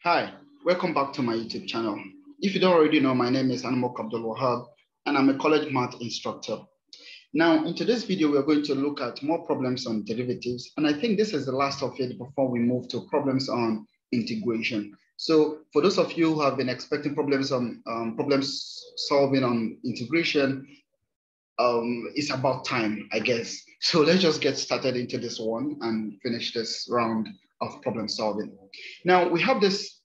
Hi, welcome back to my YouTube channel. If you don't already know, my name is Anamok Abdul Wahab, and I'm a college math instructor. Now, in today's video, we're going to look at more problems on derivatives, and I think this is the last of it before we move to problems on integration. So, for those of you who have been expecting problems on problems solving on integration, it's about time, I guess. So let's just get started into this one and finish this round of problem solving. Now we have this.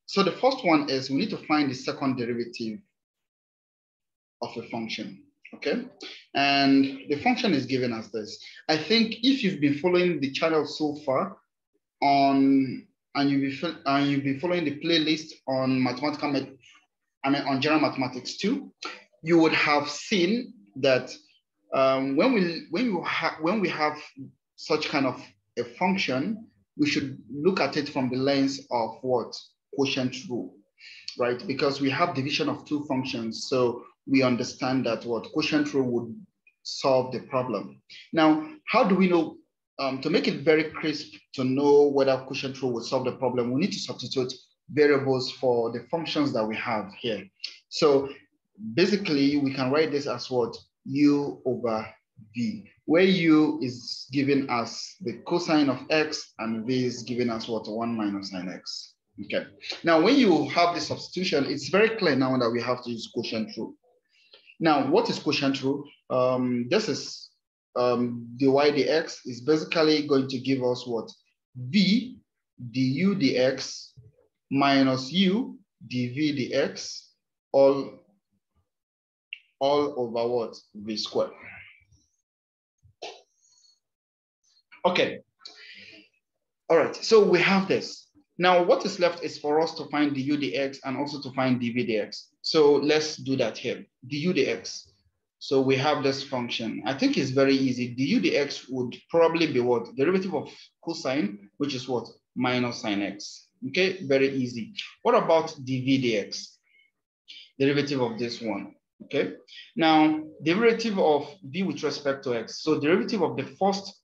So the first one is we need to find the second derivative of a function, okay? And the function is given as this. I think if you've been following the channel so far and you've been following the playlist on on general mathematics 2, you would have seen that when we have such kind of a function, we should look at it from the lens of what? Quotient rule, right? Because we have division of two functions, so we understand that what quotient rule would solve the problem. Now, how do we know? To make it very crisp to know whether quotient rule will solve the problem, we need to substitute variables for the functions that we have here. So basically, we can write this as what? U over V, where U is given as the cosine of X and V is given as what? 1 minus sine X. Okay. Now, when you have the substitution, it's very clear now that we have to use quotient rule. Now, what is quotient rule? This is dy dx is basically going to give us what? V du dx minus u dv dx all over what? V squared. Okay. All right, so we have this. Now, what is left is for us to find du dx and also to find dv dx. So let's do that here. Du dx. So we have this function. I think it's very easy. Du dx would probably be what? Derivative of cosine, which is what? Minus sine x. Okay, very easy. What about dv dx? Derivative of this one. Okay, now derivative of v with respect to x. So derivative of the first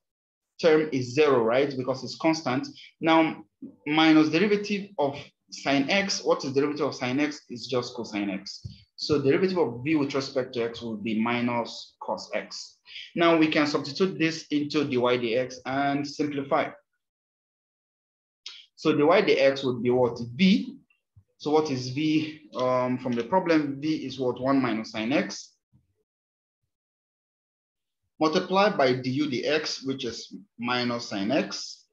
term is 0, right? Because it's constant. Now, minus derivative of sine x. What is derivative of sine x? It's just cosine x. So derivative of v with respect to x will be minus cos x. Now we can substitute this into dy dx and simplify. So dy dx would be what? V. So what is v from the problem? V is what? 1 minus sine x. Multiplied by du dx, which is minus sine x.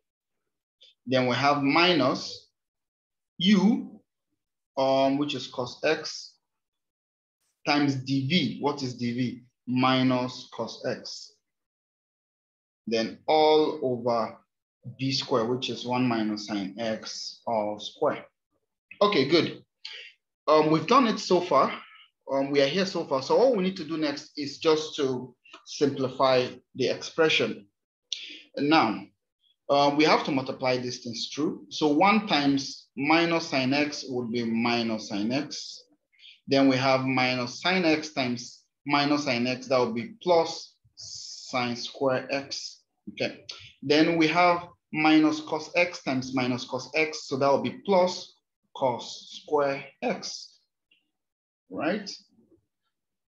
Then we have minus u, which is cos x, times dv. What is dv? Minus cos x. Then all over b squared, which is 1 minus sine x all square. Okay, good. We've done it so far. We are here so far. So all we need to do next is just to simplify the expression. And now, we have to multiply these things through. So 1 times minus sine x would be minus sine x. Then we have minus sine x times minus sine x, that would be plus sine square x. Okay. Then we have minus cos x times minus cos x, so that would be plus cos square x, right?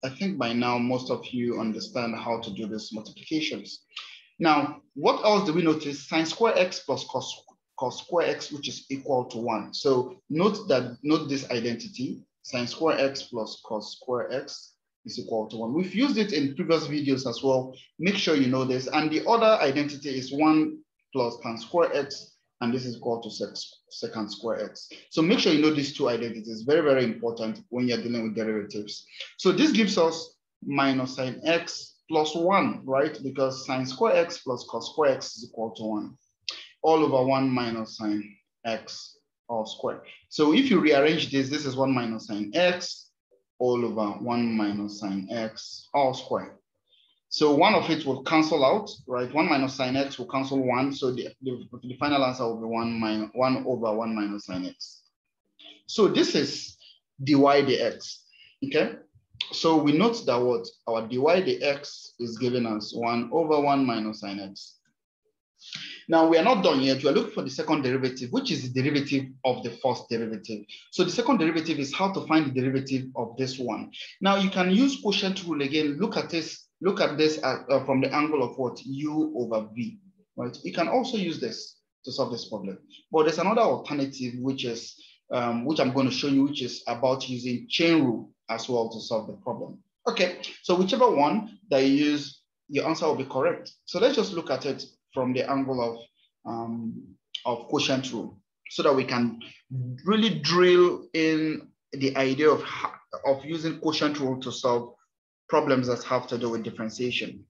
I think by now most of you understand how to do these multiplications. Now, what else do we notice? Sine square x plus cos square x, which is equal to 1. So note this identity. Sine square x plus cos square x is equal to 1. We've used it in previous videos as well. Make sure you know this. And the other identity is 1 plus tan square x, and this is equal to secant square x. So make sure you know these two identities. Very, very important when you're dealing with derivatives. So this gives us minus sine x plus 1, right? Because sine square x plus cos square x is equal to 1. All over 1 minus sine x all squared. So if you rearrange this, this is 1 minus sine x all over 1 minus sine x all squared. So one of it will cancel out, right? 1 minus sine x will cancel 1. So the final answer will be 1 over 1 minus sine x. So this is dy dx, okay? So we note that what? Our dy dx is given us 1 over 1 minus sine x. Now we are not done yet. We are looking for the second derivative, which is the derivative of the first derivative. So the second derivative is how to find the derivative of this one. Now you can use quotient rule again. Look at this from the angle of what? U over V, right? You can also use this to solve this problem. But there's another alternative, which is which I'm going to show you, which is about using chain rule as well to solve the problem. Okay, so whichever one that you use, your answer will be correct. So let's just look at it from the angle of quotient rule, so that we can really drill in the idea of using quotient rule to solve problems that have to do with differentiation.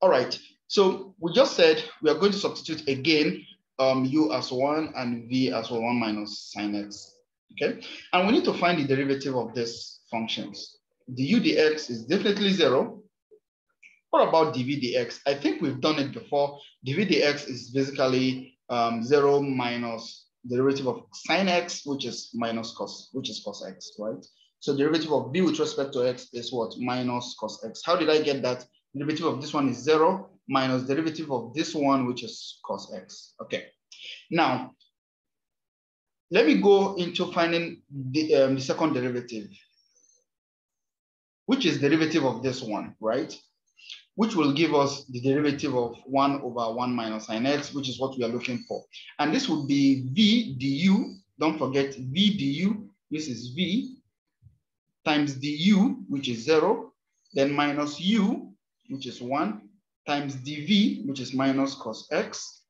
All right, so we just said we are going to substitute again u as 1 and v as 1 minus sine x. Okay, and we need to find the derivative of these functions. Du dx is definitely 0. What about dv dx? I think we've done it before. dv dx is basically 0 minus derivative of sine x, which is cos x, right? So derivative of v with respect to x is what? Minus cos x. How did I get that? Derivative of this one is 0 minus derivative of this one, which is cos x. Okay. Now, let me go into finding the second derivative, which is derivative of this one, right? Which will give us the derivative of 1 over 1 minus sine x, which is what we are looking for. And this would be v du. Don't forget v du. This is v times du, which is 0, then minus u, which is 1, times dv, which is minus cos x,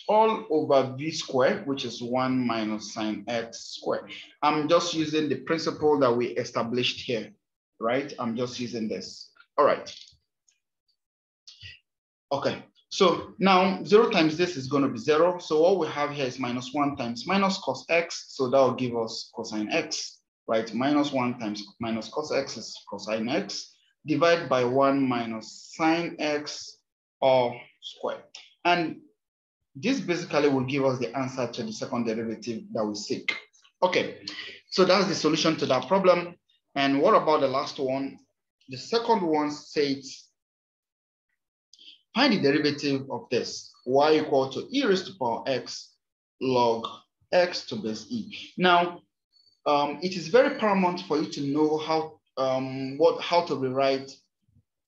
all over v squared, which is 1 minus sine x squared. I'm just using the principle that we established here, right? I'm just using this. All right. Okay, so now 0 times this is going to be 0. So what we have here is minus 1 times minus cos x. So that will give us cosine x, right? Minus 1 times minus cos x is cosine x, divided by 1 minus sine x all squared. And this basically will give us the answer to the second derivative that we seek. Okay, so that's the solution to that problem. And what about the last one? The second one says, find the derivative of this, y equal to e raised to power x log x to base e. Now, it is very paramount for you to know how to rewrite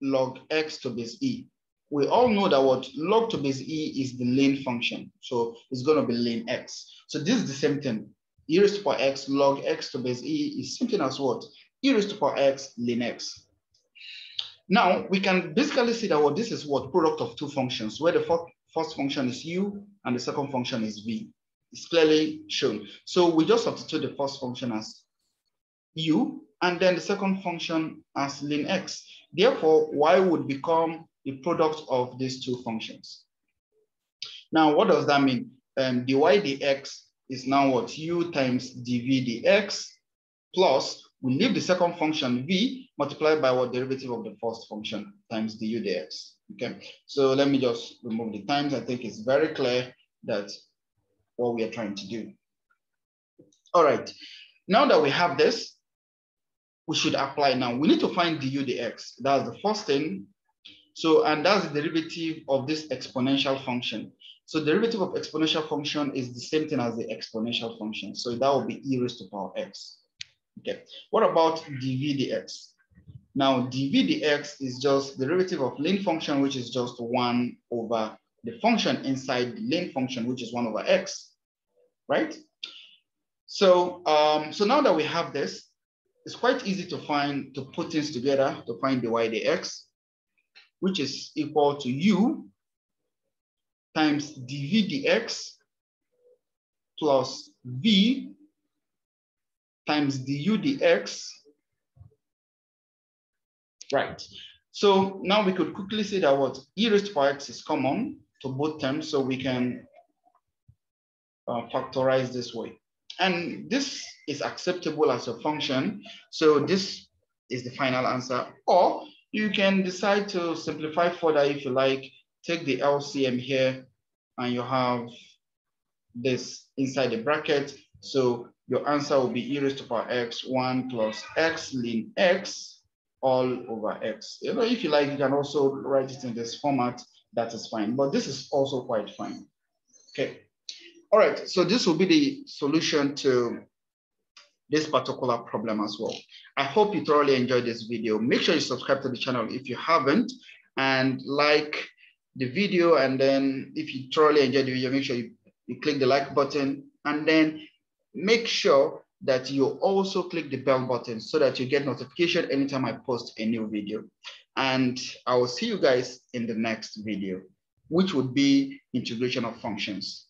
log x to base e. We all know that what log to base e is the lane function, so it's going to be lane x. So this is the same thing. E raised to power x log x to base e is something as what? E raised to power x lane x. Now, we can basically see that this is what product of two functions, where the first function is u and the second function is v. It's clearly shown. So we just substitute the first function as u and then the second function as ln x. Therefore, y would become the product of these two functions. Now, what does that mean? Dy dx is now what? U times dv dx plus, we leave the second function v multiplied by what? Derivative of the first function times du dx. Okay, so let me just remove the times. I think it's very clear that what we are trying to do. All right, now that we have this, we should apply now. We need to find du dx. That's the first thing. So, and that's the derivative of this exponential function. So the derivative of exponential function is the same thing as the exponential function. So that will be e raised to power x. Okay, what about dv dx? Now, dv dx is just the derivative of lane function, which is just 1 over the function inside the lane function, which is 1 over x, right? So, so now that we have this, it's quite easy to put things together to find dy dx, which is equal to u times dv dx plus v times du dx. Right. So now we could quickly see that what e raised to power x is common to both terms, so we can factorize this way. And this is acceptable as a function. So this is the final answer. Or you can decide to simplify further if you like. Take the LCM here and you have this inside the bracket. So your answer will be e raised to power x 1 plus x ln x all over x. You know, if you like, you can also write it in this format, that is fine. But this is also quite fine. Okay. All right. So this will be the solution to this particular problem as well. I hope you thoroughly enjoyed this video. Make sure you subscribe to the channel if you haven't, and like the video. And then if you thoroughly enjoyed the video, make sure you click the like button, and then make sure that you also click the bell button so that you get notification anytime I post a new video. And I will see you guys in the next video, which would be integration of functions.